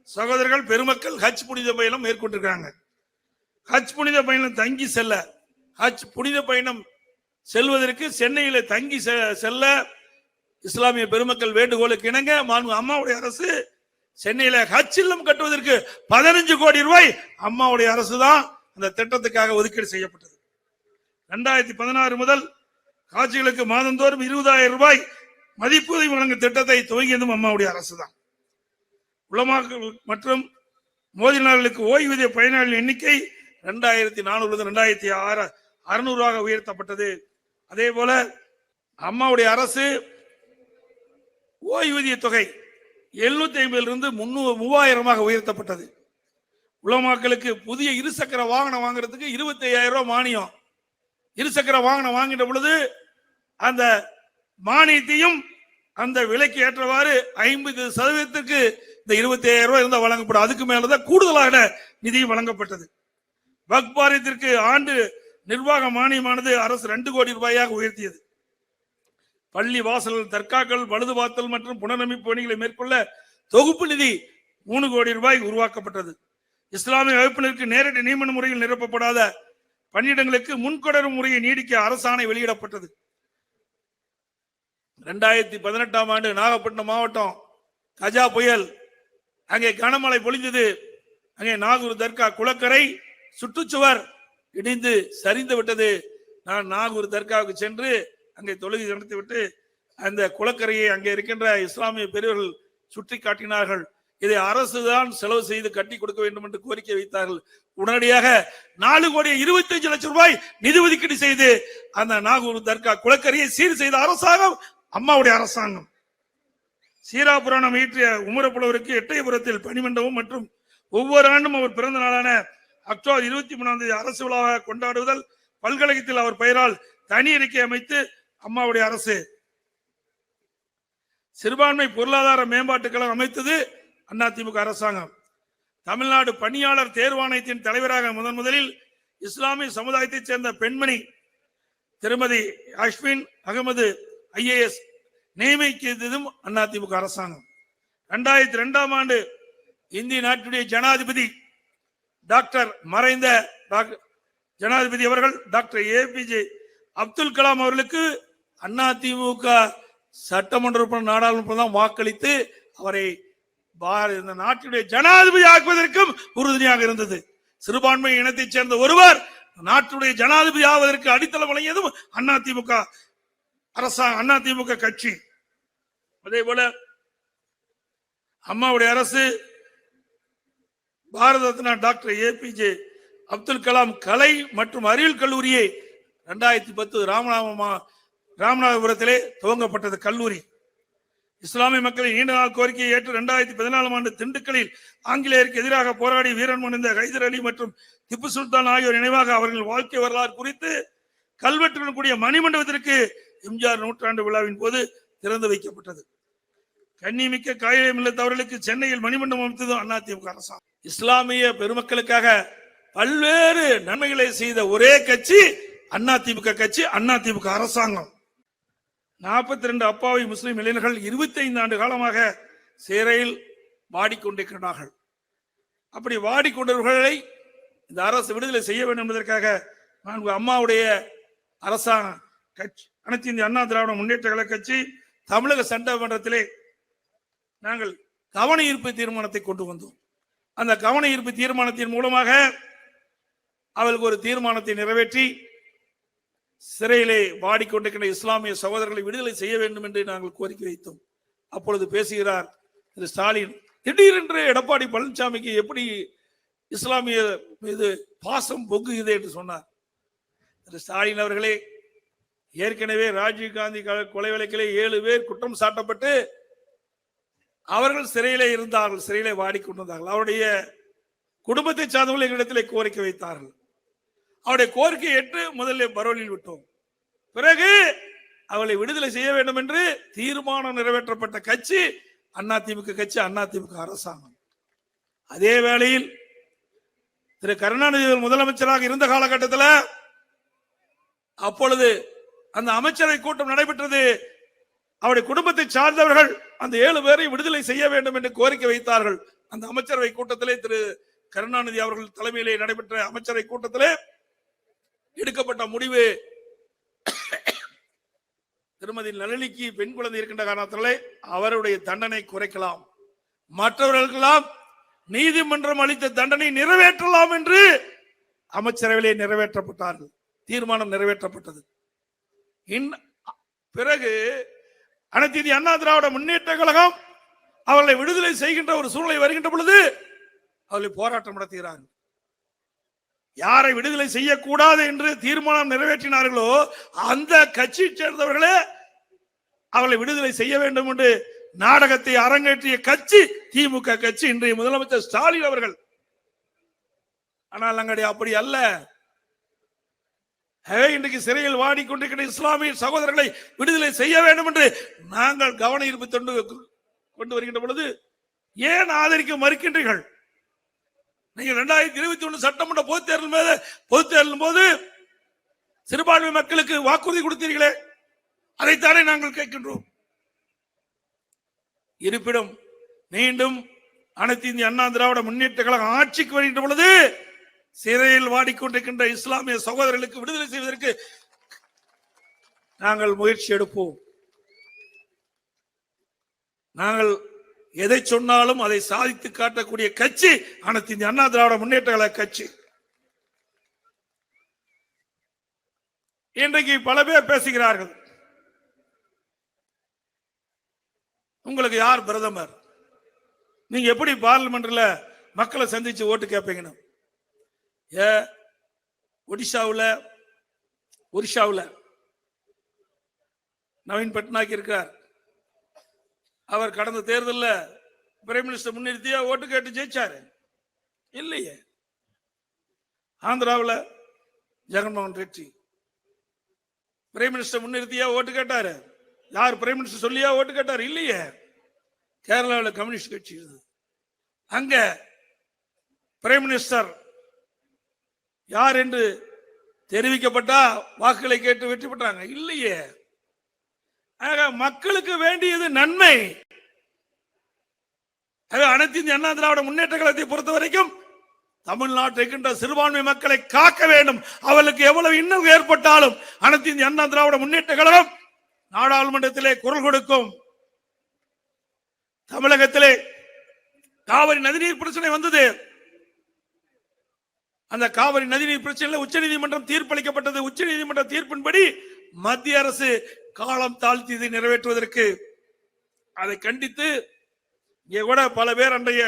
சகோதரர்கள் பெருமக்கள் ஹஜ் புனித பயணம் மேற்கொண்டிருக்காங்க. ஹஜ் புனித பயணம் தங்கி செல்ல, ஹஜ் புனித பயணம் செல்வதற்கு சென்னையில தங்கி செல்ல இஸ்லாமிய பெருமக்கள் வேண்டுகோளுக்கு இணங்க அம்மாவுடைய அரசு சென்னையில ஹஜ் இல்லம் கட்டுவதற்கு 15 கோடி ரூபாய் அம்மாவுடைய அரசு தான் அந்த திட்டத்துக்காக ஒதுக்கீடு செய்யப்பட்டது. 2016 முதல் காட்சிகளுக்கு மாதந்தோறும் 20,000 ரூபாய் மதிப்புதவி வழங்கும் திட்டத்தை துவங்கியதும் அம்மாவுடைய அரசு தான். உலமாக்கள் மற்றும் மோதினார்களுக்கு ஓய்வூதிய பயனாளிகள் எண்ணிக்கை 2400 2600 உயர்த்தப்பட்டது. அதே போல அம்மாவுடைய அரசு ஓய்வூதிய தொகை 750 3000 உயர்த்தப்பட்டது. உலமாக்களுக்கு புதிய இருசக்கர வாகனம் வாங்குறதுக்கு 25,000 ரூபாய் மானியம். இருசக்கர வாகனம் வாங்கின்ற பொழுது அந்த மானியத்தையும் அந்த விலைக்கு ஏற்றவாறு 50% இந்த 27,000 ரூபாய் இருந்தால் வழங்கப்படும். அதுக்கு மேலதான் கூடுதலாக நிதி வழங்கப்பட்டது. வக்ஃப் வாரியத்திற்கு ஆண்டு நிர்வாக மானியமானது அரசு 2 கோடி ரூபாயாக உயர்த்தியது. பள்ளி வாசல்கள், தர்காக்கள், பழுதுபார்த்தல் மற்றும் புனரமைப்பு பணிகளை மேற்கொள்ள தொகுப்பு நிதி 3 கோடி ரூபாய் உருவாக்கப்பட்டது. இஸ்லாமிய வகுப்பினருக்கு நேரடி நியமன முறையில் நிரப்பப்படாத பணியிடங்களுக்கு முன்கொடரும் முறையை நீடிக்க அரசாணை வெளியிடப்பட்டது. 2018ஆம் ஆண்டு நாகப்பட்டினம் மாவட்டம் கஜா புயல், அங்கே கனமழை பொழிந்தது. அங்கே நாகூர் தர்கா குளக்கரை சுற்றுச்சுவர் இடிந்து சரிந்து விட்டது. நான் நாகூர் தர்காவுக்கு சென்று அங்கே தொழுகை நடத்திவிட்டு அந்த குளக்கரையை அங்கே இருக்கின்ற இஸ்லாமிய பெரியவர்கள் சுற்றி காட்டினார்கள். இதை அரசு தான் செலவு செய்து கட்டி கொடுக்க வேண்டும் என்று கோரிக்கை வைத்தார்கள். உடனடியாக 4,25,00,000 ரூபாய் நிதி ஒதுக்கீடு செய்து அந்த நாகூர் தர்கா குளக்கரையை சீர் செய்த அரசாங்கம் அம்மாவுடைய அரசாங்கம். சீராபுராணம் இயற்றிய உமரப்புலவருக்கு எட்டயபுரத்தில் பணிமண்டபம் மற்றும் ஒவ்வொரு ஆண்டும் அவர் பிறந்த நாளான அக்டோபர் 23ஆம் அரசு விழாவாக கொண்டாடுவதால் பல்கலைக்கழகத்தில் அவர் பெயரால் தனி அறிக்கை அமைத்து அம்மாவுடைய அரசு. சிறுபான்மை பொருளாதார மேம்பாட்டு கழகம் அமைத்தது அதிமுக அரசாங்கம். தமிழ்நாடு பணியாளர் தேர்வாணையத்தின் தலைவராக முதலில் இஸ்லாமிய சமுதாயத்தைச் சேர்ந்த பெண்மணி திருமதி அஷ்வின் அகமது IAS நியமித்ததும் அதிமுக அரசாங்கம். 2002ஆம் ஆண்டு இந்திய நாட்டுடைய ஜனாதிபதி டாக்டர் மறைந்த ஜனாதிபதி அவர்கள் டாக்டர் APJ அப்துல் கலாம் அவர்களுக்கு அதிமுக சட்டமன்ற உறுப்பினர் நாடாளுமன்ற தான் வாக்களித்து அவரை இந்த நாட்டுடைய ஜனாதிபதி ஆக்குவதற்கும் உறுதுணையாக இருந்தது. சிறுபான்மை இனத்தைச் சேர்ந்த ஒருவர் நாட்டுடைய ஜனாதிபதி ஆவதற்கு அடித்தளம் வழங்கியதும் அதிமுக அரசாங்கம், அதிமுக கட்சி. அதே போல அம்மாவுடைய அரசு பாரத ரத்னா டாக்டர் APJ அப்துல் கலாம் கலை மற்றும் அறிவியல் கல்லூரியை 2010 ராமநாதபுரத்திலே துவங்கப்பட்டது கல்லூரி. இஸ்லாமிய மக்களின் நீண்ட நாள் கோரிக்கையை ஏற்று 2014ஆம் ஆண்டு திண்டுக்கல்லில் ஆங்கிலேயருக்கு எதிராக போராடி வீரன் மணிந்த ஹைதர் அலி மற்றும் திப்பு சுல்தான் ஆகியோர் நினைவாக அவர்கள் வாழ்க்கை வரலாறு குறித்து கல்வெட்டுடன் கூடிய மணிமண்டபத்திற்கு எம்ஜிஆர் நூற்றாண்டு விழாவின் போது திறந்து வைக்கப்பட்டது. கண்ணிமிக்க காயிலம் இல்லத்தவர்களுக்கு சென்னையில் மணிமண்டபம் அமைத்தது அதிமுக அரசாங்கம். இஸ்லாமிய பெருமக்களுக்காக பல்வேறு நன்மைகளை செய்த ஒரே கட்சி அதிமுக கட்சி, அதிமுக அரசாங்கம். 42 அப்பாவி முஸ்லிம் இளைஞர்கள் 25 ஆண்டு காலமாக சிறையில் வாடிக்கொண்டிருக்கிறார்கள். அப்படி வாடிக்கொண்டவர்களை இந்த அரசு விடுதலை செய்ய வேண்டும் என்பதற்காக அம்மாவுடைய அரசாங்கம் கட்சி அனைத்து இந்திய அண்ணா திராவிட முன்னேற்ற கழக கட்சி தமிழக சட்டமன்றத்திலே நாங்கள் கவன ஈர்ப்பு தீர்மானத்தை கொண்டு வந்தோம். அந்த கவன ஈர்ப்பு தீர்மானத்தின் மூலமாக அவர்களுக்கு ஒரு தீர்மானத்தை நிறைவேற்றி சிறையிலே வாடிக்கொண்டிருக்கின்ற இஸ்லாமிய சகோதரர்களை விடுதலை செய்ய வேண்டும் என்று நாங்கள் கோரிக்கை வைத்தோம். அப்பொழுது பேசுகிறார் திரு ஸ்டாலின், திடீரென்று எடப்பாடி பழனிசாமிக்கு எப்படி இஸ்லாமிய மீது பாசம் பொங்குகிறது என்று சொன்னார். திரு ஸ்டாலின் அவர்களே, ஏற்கனவே ராஜீவ்காந்தி கொலை வழக்கிலே 7 பேர் குற்றம் சாட்டப்பட்டு அவர்கள் சிறையிலே இருந்தார்கள், சிறையிலே வாடிக்கொண்டிருந்தார்கள். அவருடைய குடும்பத்தை சார்ந்தவர்கள் எங்களிடத்திலே கோரிக்கை வைத்தார்கள். அவருடைய கோரிக்கை ஏற்று முதலில் பரோலில் விட்டோம். பிறகு அவளை விடுதலை செய்ய வேண்டும் என்று தீர்மானம் நிறைவேற்றப்பட்ட கட்சி அதிமுக கட்சி, அதிமுக அரசாங்கம். அதே வேளையில் திரு கருணாநிதி முதலமைச்சராக இருந்த காலகட்டத்தில் அப்பொழுது அந்த அமைச்சரவை கூட்டம் நடைபெற்றது. அவருடைய குடும்பத்தை சார்ந்தவர்கள் அந்த 7 பேரை விடுதலை செய்ய வேண்டும் என்று கோரிக்கை வைத்தார்கள். அந்த அமைச்சரவை கூட்டத்திலே திரு கருணாநிதி அவர்கள் தலைமையிலே நடைபெற்ற அமைச்சரவை கூட்டத்திலே எடுக்கப்பட்ட முடிவு, திருமதி நளினிக்கு பெண் குழந்தை இருக்கின்ற காரணத்திலே அவருடைய தண்டனை குறைக்கலாம், மற்றவர்களுக்கெல்லாம் நீதிமன்றம் அளித்த தண்டனை நிறைவேற்றலாம் என்று அமைச்சரவையிலே நிறைவேற்றப்பட்டார்கள். தீர்மானம் நிறைவேற்றப்பட்டது. பிறகு அனைத்து இந்திய அண்ணா திராவிட முன்னேற்ற கழகம் அவர்களை விடுதலை செய்கின்ற ஒரு சூழ்நிலை வருகின்ற பொழுது அவர்களை போராட்டம் நடத்துகிறார்கள். யாரை விடுதலை செய்யக்கூடாது என்று தீர்மானம் நிறைவேற்றினார்களோ அந்த கட்சியை சேர்ந்தவர்களே அவர்களை விடுதலை செய்ய வேண்டும் என்று நாடகத்தை அரங்கேற்றிய கட்சி திமுக கட்சி, இன்றைய முதலமைச்சர் ஸ்டாலின் அவர்கள். ஆனால் அங்கே அப்படி அல்ல. இன்றைக்கு சிறையில் வாடிக்கொண்டிருக்கிற இஸ்லாமிய சகோதரர்களை விடுதலை செய்ய வேண்டும் என்று நாங்கள் கவன ஈர்ப்பு கொண்டு வருகின்ற பொழுது ஏன் ஆதரிக்க மறுக்கின்றீர்கள்? நீங்க 2021 சட்டமன்ற பொதுத் தேர்தல் போது சிறுபான்மை மக்களுக்கு வாக்குறுதி கொடுத்தீர்களே, அதைத்தானே நாங்கள் கேட்கின்றோம். இருப்பினும் மீண்டும் அனைத்து இந்திய அண்ணா திராவிட முன்னேற்ற கழகம் ஆட்சிக்கு வருகின்ற பொழுது சிறையில் வாடிக்கொண்டிருக்கின்ற இஸ்லாமிய சகோதரர்களுக்கு விடுதலை செய்வதற்கு நாங்கள் முயற்சி எடுப்போம். நாங்கள் எதை சொன்னாலும் அதை சாதித்து காட்டக்கூடிய கட்சி அனைத்து இந்திய அண்ணா திராவிட முன்னேற்ற கழக கட்சி. இன்றைக்கு பல பேர் பேசுகிறார்கள், உங்களுக்கு யார் பிரதமர், நீங்க எப்படி பார்லிமெண்ட்ல மக்களை சந்திச்சு ஓட்டு கேட்பீங்கன்னு. ஒரிஷாவில் நவீன் பட்நாயக் இருக்கிறார். அவர் கடந்த தேர்தலில் பிரைம் மினிஸ்டர் முன்னிறுத்தியா ஓட்டு கேட்டு ஜெயிச்சாரு இல்லையே. ஆந்திராவில் ஜெகன்மோகன் ரெட்டி பிரைம் மினிஸ்டர் முன்னிறுத்தியா ஓட்டு கேட்டாரு. யார் பிரைம் மினிஸ்டர் சொல்லியா ஓட்டு கேட்டார் இல்லையே. கேரளாவில் கம்யூனிஸ்ட் கட்சி இருந்தது. அங்க பிரைம் மினிஸ்டர் யார் என்று தெரிவிக்கப்பட்டா வாக்குகளை கேட்டு வெற்றி பெற்றாங்க இல்லையே. மக்களுக்கு வேண்டியது நன்மை. அனைத்து இந்திய அண்ணா திராவிட முன்னேற்ற கழகத்தை பொறுத்த வரைக்கும் தமிழ்நாட்டில் இருக்கின்ற சிறுபான்மை மக்களை காக்க வேண்டும். அவர்களுக்கு எவ்வளவு இன்னும் ஏற்பட்டாலும் அனைத்து இந்திய அண்ணா திராவிட முன்னேற்ற கழகம் நாடாளுமன்றத்திலே குரல் கொடுக்கும். தமிழகத்திலே காவிரி நதிநீர் பிரச்சனை வந்தது. அந்த காவிரி நதிநீர் பிரச்சனையில் உச்சநீதிமன்றம் தீர்ப்பளிக்கப்பட்டது. உச்சநீதிமன்ற தீர்ப்பின்படி மத்திய அரசு காலம் தாழ்த்தி நிறைவேற்றுவதற்கு அதை கண்டித்து இங்கே கூட பல பேர் அன்றைய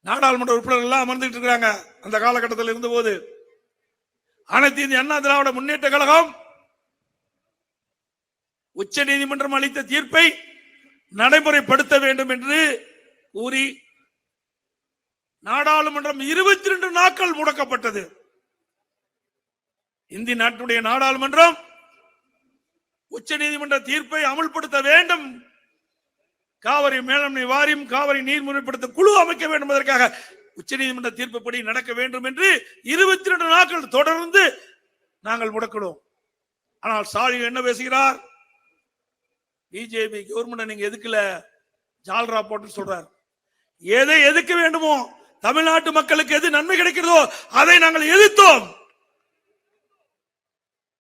நாடாளுமன்ற உறுப்பினர்கள் எல்லாம் அமர்ந்துட்டு இருக்காங்க. அந்த காலகட்டத்தில் இருந்தபோது அனைத்து இந்திய அண்ணா திராவிட முன்னேற்ற கழகம் உச்ச நீதிமன்றம் அளித்த தீர்ப்பை நடைமுறைப்படுத்த வேண்டும் என்று கூறி நாடாளுமன்றம் 22 நாட்கள் முடக்கப்பட்டது. இந்திய நாட்டுடைய நாடாளுமன்றம் உச்ச நீதிமன்ற தீர்ப்பை அமல்படுத்த வேண்டும், காவிரி மேலாண்மை வாரியம், காவிரி நீர் முறைப்படுத்த குழு அமைக்க வேண்டும் என்பதற்காக உச்ச நீதிமன்ற தீர்ப்புப்படி நடக்க வேண்டும் என்று 22 நாட்கள் தொடர்ந்து நாங்கள் முடக்கினோம். ஆனால் ஸ்டாலின் என்ன பேசுகிறார்? பிஜேபி கவர்மெண்ட் நீங்க எதுக்குல ஜால்ரா போட்டு சொல்றார். எதை எதுக்க வேண்டுமோ, தமிழ்நாட்டு மக்களுக்கு எது நன்மை கிடைக்கிறதோ அதை நாங்கள் எதிர்த்தோம்.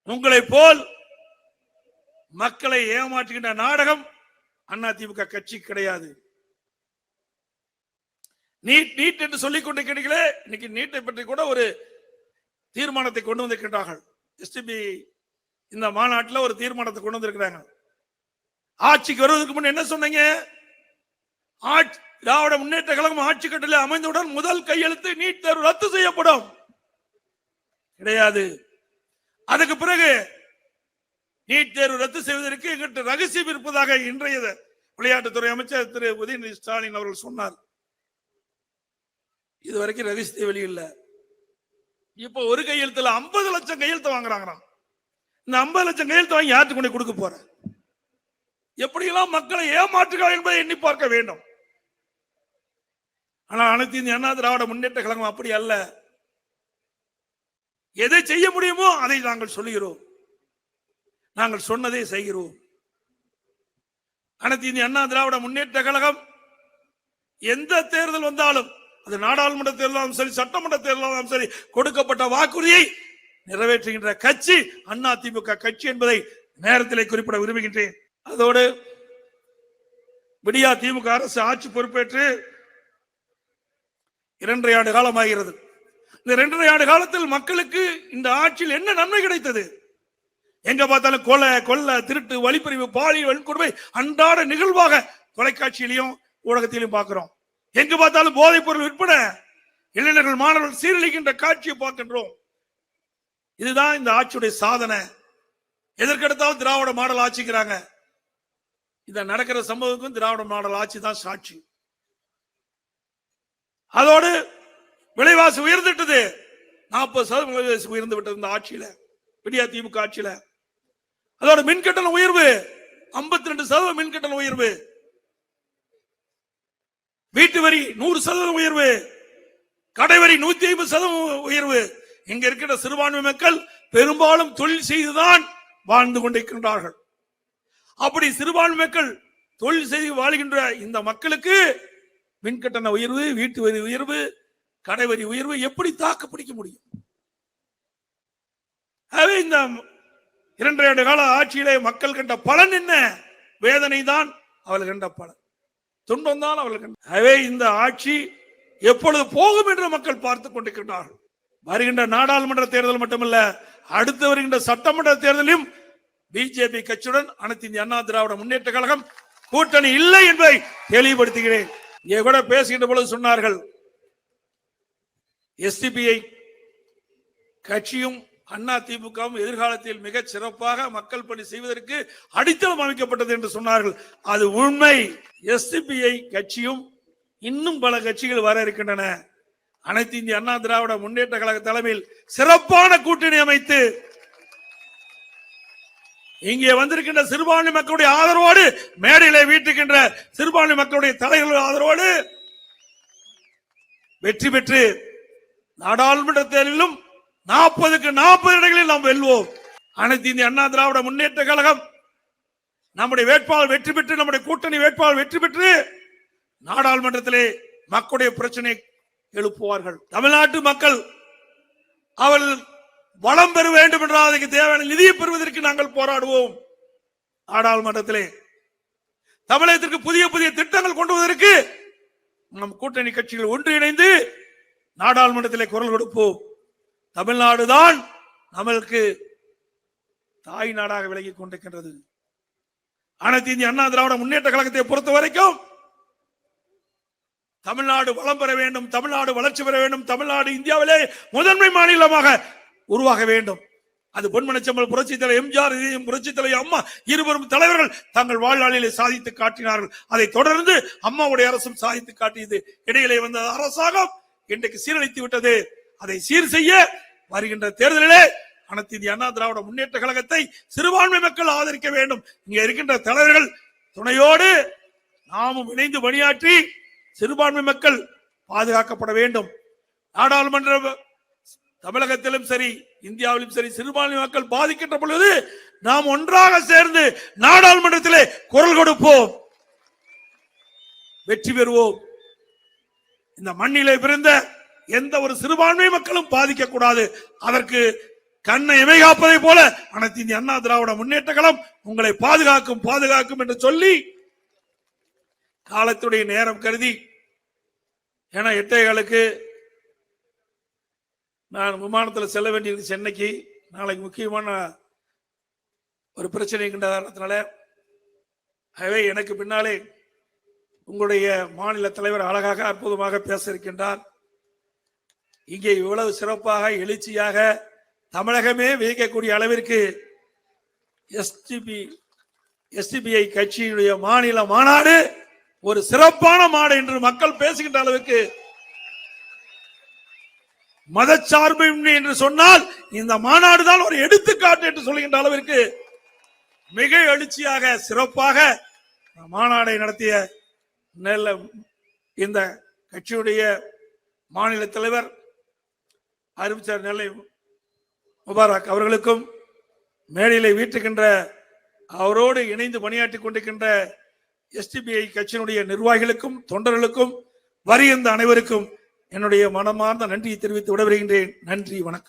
உங்களை போல் மக்களை ஏமாற்றுகின்ற நாடகம் அதிமுக கட்சி கிடையாது. நீட் என்று சொல்லிக் கொண்டிருக்கிறீர்களே, இன்னைக்கு நீட்டை பற்றி கூட ஒரு தீர்மானத்தை கொண்டு வந்திருக்கிறார்கள். எஸ்டிபி இந்த மாநாட்டில் ஒரு தீர்மானத்தை கொண்டு வந்திருக்கிறாங்க. ஆட்சிக்கு வருவதற்கு முன் என்ன சொன்னீங்க? திராவிட முன்னேற்ற கழகம் ஆட்சி கட்டளை அமைந்தவுடன் முதல் கையெழுத்து நீட் தேர்வு ரத்து செய்யப்படும். கிடையாது. அதுக்கு பிறகு நீட் தேர்வு ரத்து செய்வதற்கு எங்கிட்ட ரகசியம் இருப்பதாக இன்றைய விளையாட்டுத்துறை அமைச்சர் திரு உதயநிதி ஸ்டாலின் அவர்கள் சொன்னார். இதுவரைக்கும் ரகசியத்தை வெளியில்ல. இப்ப ஒரு கையெழுத்துல 50 லட்சம் கையெழுத்து வாங்குறாங்க. இந்த 50 லட்சம் கையெழுத்து வாங்கி யாருக்கு கொண்டு கொடுக்க போற? எப்படியெல்லாம் மக்களை ஏமாற்றுகிறார்கள் என்பதை எண்ணி பார்க்க வேண்டும். ஆனால் அனைத்து இந்திய அண்ணா திராவிட முன்னேற்ற கழகம் அப்படி அல்ல. எதை செய்ய முடியுமோ அதை நாங்கள் சொல்லுகிறோம், நாங்கள் சொன்னதை செய்கிறோம். அனைத்து இந்திய அண்ணா திராவிட முன்னேற்ற கழகம் எந்த தேர்தல் வந்தாலும், அது நாடாளுமன்ற தேர்தலும் சரி, சட்டமன்ற தேர்தலும் சரி, கொடுக்கப்பட்ட வாக்குறுதியை நிறைவேற்றுகின்ற கட்சி அதிமுக கட்சி என்பதை நேரத்திலே குறிப்பிட விரும்புகின்றேன். அதோடு விடியா திமுக அரசு ஆட்சி பொறுப்பேற்று 2.5 ஆண்டு காலம் ஆகிறது. இந்த 2.5 ஆண்டு காலத்தில் மக்களுக்கு இந்த ஆட்சியில் என்ன நன்மை கிடைத்தது? எங்க பார்த்தாலும் கொலை, திருட்டு, வழிப்பறிவு, பாலியல் வன்கொடுமை அன்றாட நிகழ்வாக தொலைக்காட்சியிலையும் ஊடகத்திலும் பார்க்கிறோம். எங்க பார்த்தாலும் போதைப் பொருள் விற்பனை, இளைஞர்கள் மாணவர்கள் சீரழிக்கின்ற காட்சியை பார்க்கின்றோம். இதுதான் இந்த ஆட்சியுடைய சாதனை. எதற்கெடுத்தாலும் திராவிட மாடல் ஆட்சிக்கிறாங்க. இந்த நடக்கிற சம்பவத்துக்கும் திராவிட மாடல் ஆட்சி தான் சாட்சி. அதோடு விலைவாசி உயர்ந்துட்டது. 40% விலைவாசி உயர்ந்து விட்டது இந்த ஆட்சியில, விடியா திமுக ஆட்சியில. அதோட மின்கட்டண உயர்வு 52% மின்கட்டண உயர்வு. வீட்டு வரி 100% உயர்வு, கடைவரி 150% உயர்வு. இங்க இருக்கிற சிறுபான்மை மக்கள் பெரும்பாலும் தொழில் செய்துதான் வாழ்ந்து கொண்டிருக்கின்றார்கள். அப்படி சிறுபான்மை மக்கள் தொழில் செய்து வாழ்கின்ற இந்த மக்களுக்கு மின்கட்டண உயர்வு, வீட்டு வரி உயர்வு, கடைவரி உயர்வு எப்படி தாக்கு பிடிக்க முடியும்? இந்த 2 ஆண்டு கால ஆட்சியிலே மக்கள் கண்ட பலன் என்ன? வேதனை தான் அவர்கள் கண்ட பலன், துன்பம் தான் அவர்கள் கண்ட. இந்த ஆட்சி எப்பொழுது போகும் என்று மக்கள் பார்த்துக் கொண்டிருக்கின்றார்கள். வருகின்ற நாடாளுமன்ற தேர்தல் மட்டுமல்ல, அடுத்து வருகின்ற சட்டமன்ற தேர்தலிலும் பிஜேபி கட்சியுடன் அனைத்து இந்திய அண்ணா திராவிட முன்னேற்ற கழகம் கூட்டணி இல்லை என்பதை தெளிவுபடுத்துகிறேன். இங்கே கூட பேசுகின்ற பொழுது சொன்னார்கள், எஸ்டிபிஐ கட்சியும் அண்ணா திமுகவும் எதிர்காலத்தில் மிக சிறப்பாக மக்கள் பணி செய்வதற்கு அடித்தளம் அமைக்கப்பட்டது என்று சொன்னார்கள். அது உண்மை. எஸ்டிபிஐ கட்சியும் இன்னும் பல கட்சிகள் வர இருக்கின்றன. அனைத்து இந்திய அண்ணா திராவிட முன்னேற்ற கழக தலைமையில் சிறப்பான கூட்டணி அமைத்து இங்கே வந்திருக்கின்ற சிறுபான்மை மக்களுடைய ஆதரவோடு, மேடையிலே வீட்டுக்கின்ற சிறுபான்மை மக்களுடைய தலைவர்கள் ஆதரவோடு வெற்றி பெற்று நாடாளுமன்ற தேர்தலிலும் 40க்கு 40 இடங்களில் நாம் வெல்வோம். அனைத்து இந்திய அண்ணா திராவிட முன்னேற்ற கழகம் நம்முடைய வேட்பாளர் வெற்றி பெற்று, நம்முடைய கூட்டணி வேட்பாளர் வெற்றி பெற்று நாடாளுமன்றத்திலே மக்களுடைய பிரச்சனை எழுப்புவார்கள். தமிழ்நாட்டு மக்கள் அவர்கள் வளம் பெற வேண்டும் என்றால் அதுக்கு தேவையான நிதியை பெறுவதற்கு நாங்கள் போராடுவோம். நாடாளுமன்றத்திலே தமிழகத்திற்கு புதிய புதிய திட்டங்கள் கொண்டு வருவதற்கு நம் கூட்டணி கட்சிகள் ஒன்றிணைந்து நாடாளுமன்றத்திலே குரல் கொடுப்போம். தமிழ்நாடுதான் நம்மளுக்கு தாய் நாடாக விலகிக் கொண்டிருக்கின்றது. அனைத்து இந்திய அண்ணா திராவிட முன்னேற்ற கழகத்தை பொறுத்த வரைக்கும் தமிழ்நாடு வளம் பெற வேண்டும், தமிழ்நாடு வளர்ச்சி பெற வேண்டும், தமிழ்நாடு இந்தியாவிலே முதன்மை மாநிலமாக உருவாக வேண்டும். அது பொன்மனச்செம்மல் புரட்சித் தலைவர் எம்ஜிஆர், புரட்சித் தலைவர் அம்மா இருவரும் தலைவர்கள் தங்கள் வாழ்நாளிலே சாதித்து காட்டினார்கள். அதை தொடர்ந்து அம்மாவுடைய அரசும் சாதித்து காட்டியது. இடையிலே வந்த அரசாங்கம் இன்றைக்கு சீரழித்து விட்டது. அதை சீர் செய்ய வருகின்ற தேர்தலிலே அனைத்து இந்திய அண்ணா திராவிட முன்னேற்ற கழகத்தை சிறுபான்மை மக்கள் ஆதரிக்க வேண்டும். இங்கே இருக்கின்ற தலைவர்கள் துணையோடு நாமும் இணைந்து பணியாற்றி சிறுபான்மை மக்கள் பாதுகாக்கப்பட வேண்டும். நாடாளுமன்ற தமிழகத்திலும் சரி, இந்தியாவிலும் சரி, சிறுபான்மை மக்கள் பாதிக்கின்ற பொழுது நாம் ஒன்றாக சேர்ந்து நாடாளுமன்றத்திலே குரல் கொடுப்போம், வெற்றி பெறுவோம். இந்த மண்ணிலே பிறந்த எந்த ஒரு சிறுபான்மை மக்களும் பாதிக்க கூடாது. அதற்கு கண்ணை இமை காப்பதை போல அனைத்து இந்திய அண்ணா திராவிட முன்னேற்ற கழகம் உங்களை பாதுகாக்கும் என்று சொல்லி, காலத்துடைய நேரம் கருதி, ஏன்னா 8:15 நான் விமானத்தில் செல்ல வேண்டியிருக்கு சென்னைக்கு. நாளைக்கு முக்கியமான ஒரு பிரச்சனை இருக்கின்றதுனால எனக்கு பின்னாலே உங்களுடைய மாநில தலைவர் அழகாக அற்புதமாக பேச இருக்கின்றார். இங்கே இவ்வளவு சிறப்பாக எழுச்சியாக தமிழகமே வியக்கக்கூடிய அளவிற்கு எஸ்டிபிஐ கட்சியினுடைய மாநில மாநாடு ஒரு சிறப்பான மாடு என்று மக்கள் பேசுகின்ற அளவுக்கு, மதச்சார்பின்மை என்று சொன்னால் இந்த மாநாடு தான் ஒரு எடுத்துக்காட்டு என்று சொல்கின்ற அளவிற்கு மிக எழுச்சியாக சிறப்பாக மாநாடை நடத்திய இந்த கட்சியுடைய மாநில தலைவர் அறிவிச்சர் நெல்லை முபாரக் அவர்களுக்கும், மேடையிலே வீட்டுகின்ற அவரோடு இணைந்து பணியாற்றிக் கொண்டிருக்கின்ற எஸ்டிபிஐ கட்சியினுடைய நிர்வாகிகளுக்கும் தொண்டர்களுக்கும் வருகின்ற அனைவருக்கும் என்னுடைய மனமார்ந்த நன்றியை தெரிவித்து விடைபெறுகின்றேன். நன்றி, வணக்கம்.